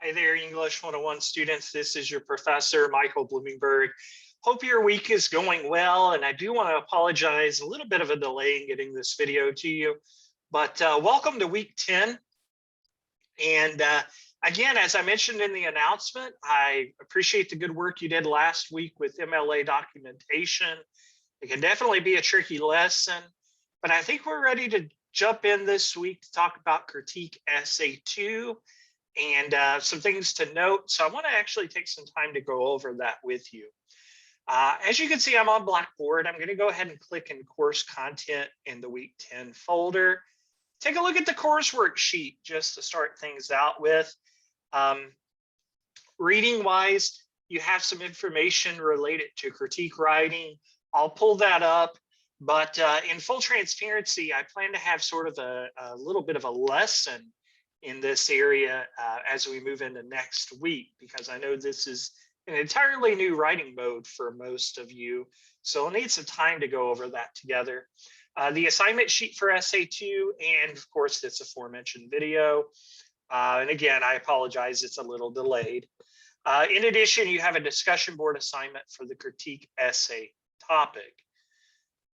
Hi there, English 101 students. This is your professor, Michael Bloomingberg. Hope your week is going well. And I do want to apologize, a little bit of a delay in getting this video to you. But welcome to week 10. And again, as I mentioned in the announcement, I appreciate the good work you did last week with MLA documentation. It can definitely be a tricky lesson, but I think we're ready to jump in this week to talk about Critique Essay 2 and some things to note. So I want to actually take some time to go over that with you. As you can see, I'm on Blackboard. I'm going to go ahead and click in course content in the week 10 folder. Take a look at the course worksheet just to start things out with. Reading wise, you have some information related to critique writing. I'll pull that up, but in full transparency, I plan to have sort of a little bit of a lesson in this area as we move into next week, because I know this is an entirely new writing mode for most of you. So I'll need some time to go over that together. The assignment sheet for Essay 2, and of course, this aforementioned video. And again, I apologize, it's a little delayed. In addition, you have a discussion board assignment for the critique essay topic.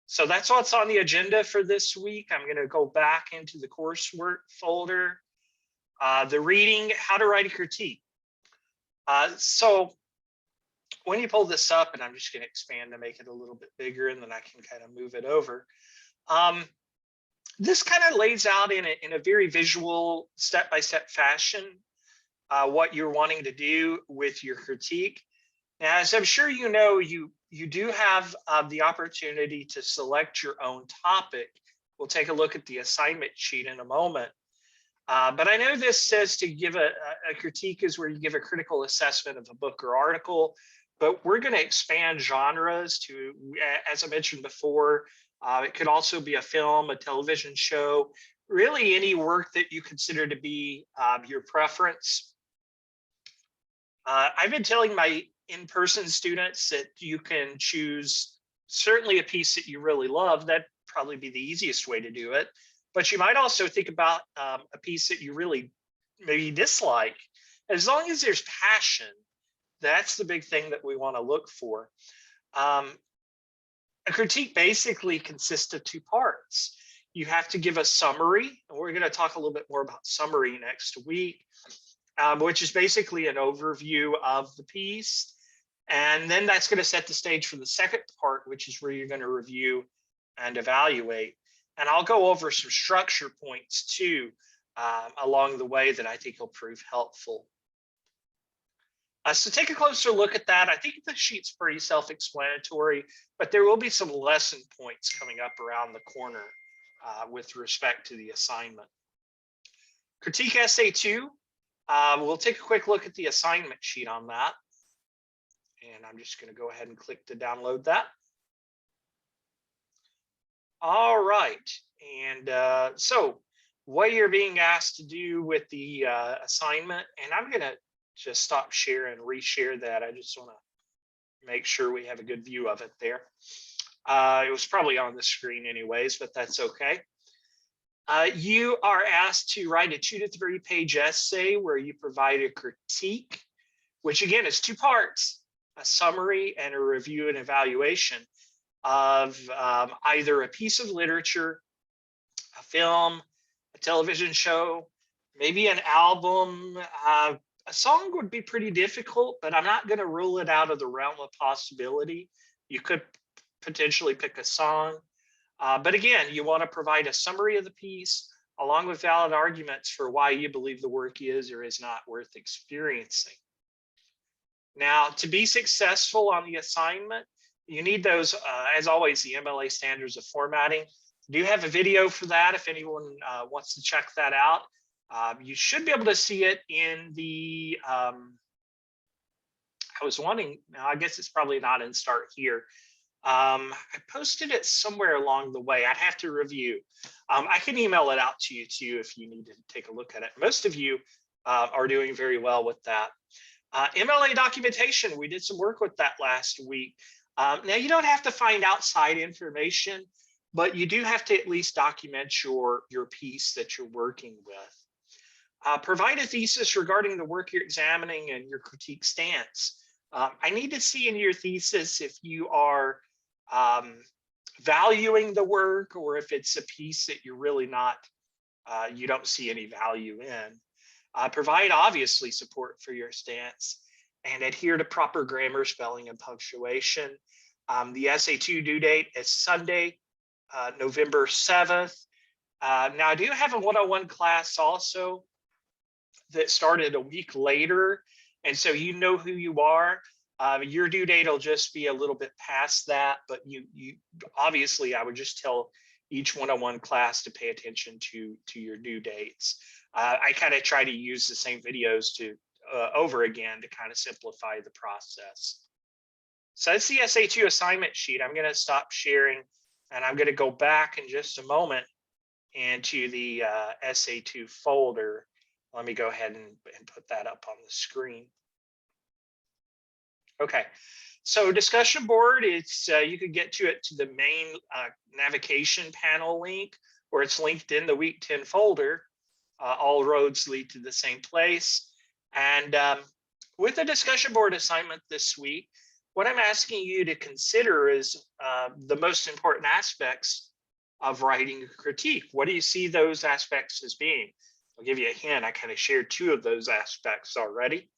So that's what's on the agenda for this week. I'm going to go back into the coursework folder. The reading, how to write a critique. So when you pull this up, and I'm just going to expand to make it a little bit bigger, and then I can kind of move it over. This kind of lays out in a very visual, step-by-step fashion what you're wanting to do with your critique. Now, as I'm sure you know, you do have the opportunity to select your own topic. We'll take a look at the assignment sheet in a moment. But I know this says to give a critique is where you give a critical assessment of a book or article, but we're going to expand genres to, as I mentioned before, it could also be a film, a television show, really any work that you consider to be your preference. I've been telling my in-person students that you can choose certainly a piece that you really love. That'd probably be the easiest way to do it. But you might also think about a piece that you really maybe dislike. As long as there's passion, that's the big thing that we want to look for. A critique basically consists of two parts. You have to give a summary, and we're going to talk a little bit more about summary next week, which is basically an overview of the piece. And then that's going to set the stage for the second part, which is where you're going to review and evaluate. And I'll go over some structure points too along the way that I think will prove helpful. So take a closer look at that. I think the sheet's pretty self-explanatory, but there will be some lesson points coming up around the corner with respect to the assignment. Critique Essay 2, we'll take a quick look at the assignment sheet on that. And I'm just going to go ahead and click to download that. All right, and so what you're being asked to do with the assignment, and I'm going to just stop share and reshare that. I just want to make sure we have a good view of it there. It was probably on the screen anyways, but that's okay. You are asked to write a 2 to 3 page essay where you provide a critique, which again is two parts, a summary and a review and evaluation of either a piece of literature, a film, a television show, maybe an album. A song would be pretty difficult, but I'm not going to rule it out of the realm of possibility. You could potentially pick a song. But again, you want to provide a summary of the piece along with valid arguments for why you believe the work is or is not worth experiencing. Now, to be successful on the assignment, you need those, as always, the MLA standards of formatting. Do you have a video for that if anyone wants to check that out? You should be able to see it in the, I was wanting, now I guess it's probably not in Start Here. I posted it somewhere along the way. I'd have to review. I can email it out to you too if you need to take a look at it. Most of you are doing very well with that. MLA documentation, we did some work with that last week. Now, you don't have to find outside information, but you do have to at least document your piece that you're working with. Provide a thesis regarding the work you're examining and your critique stance. I need to see in your thesis if you are valuing the work or if it's a piece that you're really not, you don't see any value in. Provide obviously support for your stance and adhere to proper grammar, spelling, and punctuation. The SA2 due date is Sunday, November 7th. Now I do have a one-on-one class also that started a week later. And so you know who you are. Your due date will just be a little bit past that, but you obviously I would just tell each one-on-one class to pay attention to your due dates. I kind of try to use the same videos to over again to kind of simplify the process. So that's the SA2 assignment sheet. I'm going to stop sharing and I'm going to go back in just a moment into the SA2 folder. Let me go ahead and put that up on the screen. Okay, so discussion board, it's you could get to it to the main navigation panel link, or it's linked in the week 10 folder. All roads lead to the same place. And with the discussion board assignment this week, what I'm asking you to consider is the most important aspects of writing a critique. What do you see those aspects as being? I'll give you a hint. I kind of shared two of those aspects already.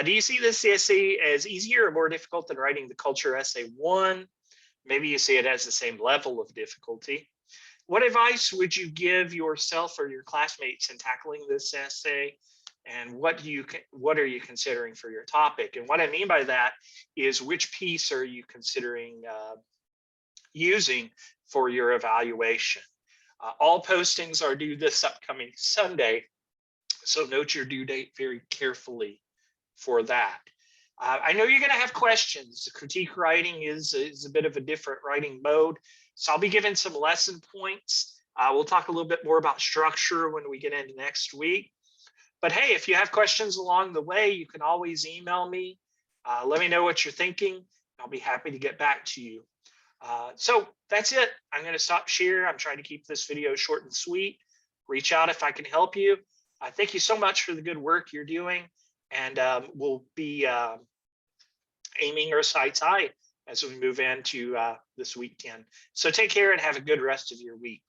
Do you see this essay as easier or more difficult than writing the culture essay 1? Maybe you see it as the same level of difficulty. What advice would you give yourself or your classmates in tackling this essay? And what are you considering for your topic? And what I mean by that is which piece are you considering using for your evaluation? All postings are due this upcoming Sunday, so note your due date very carefully for that. I know you're going to have questions. The critique writing is a bit of a different writing mode, so I'll be giving some lesson points. We'll talk a little bit more about structure when we get into next week. But hey, if you have questions along the way, you can always email me. Let me know what you're thinking. I'll be happy to get back to you. So that's it. I'm going to stop share. I'm trying to keep this video short and sweet. Reach out if I can help you. Thank you so much for the good work you're doing. And we'll be aiming our sights high as we move into this week 10. So take care and have a good rest of your week.